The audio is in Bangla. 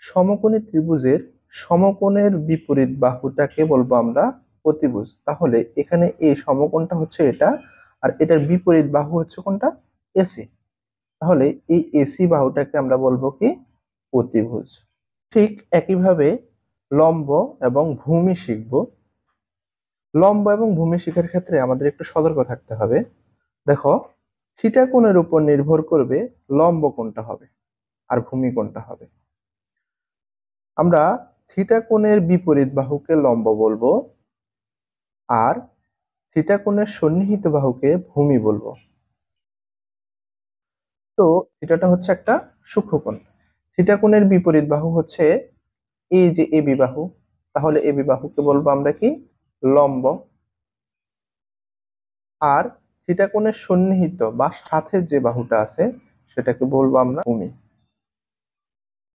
সমকোণী ত্রিভুজের সমকোণের বিপরীত বাহুটাকে বলবো আমরা প্রতিভুজ। তাহলে এখানে এই সমকোণটা হচ্ছে এটা, আর এটার বিপরীত বাহু হচ্ছে কোনটা? এসি। তাহলে এই এসি বাহুটাকে আমরা বলবো কি? প্রতিভুজ। ঠিক একইভাবে লম্ব এবং ভূমি শিখব। লম্ব এবং ভূমি শিখার ক্ষেত্রে আমাদের একটু সতর্ক থাকতে হবে। দেখো, থিটা কোণের উপর নির্ভর করবে লম্ব কোণটা হবে আর ভূমি কোণটা হবে। আমরা থিটা কোণের বিপরীত বাহুকে লম্ব বলবো, আর থিটা কোণের সন্নিহিত বাহুকে ভূমি বলবো। তো থিটাটা হচ্ছে একটা সূক্ষ্মকোণ। থিটা কোণের বিপরীত বাহু হচ্ছে এই যে এবি বাহু। তাহলে এবি বাহুকে বলবো আমরা কি? লম্ব। আর থিটা কোণের সন্নিহিত বা সাথে যে বাহুটা আছে সেটাকে বলবো আমরা ভূমি।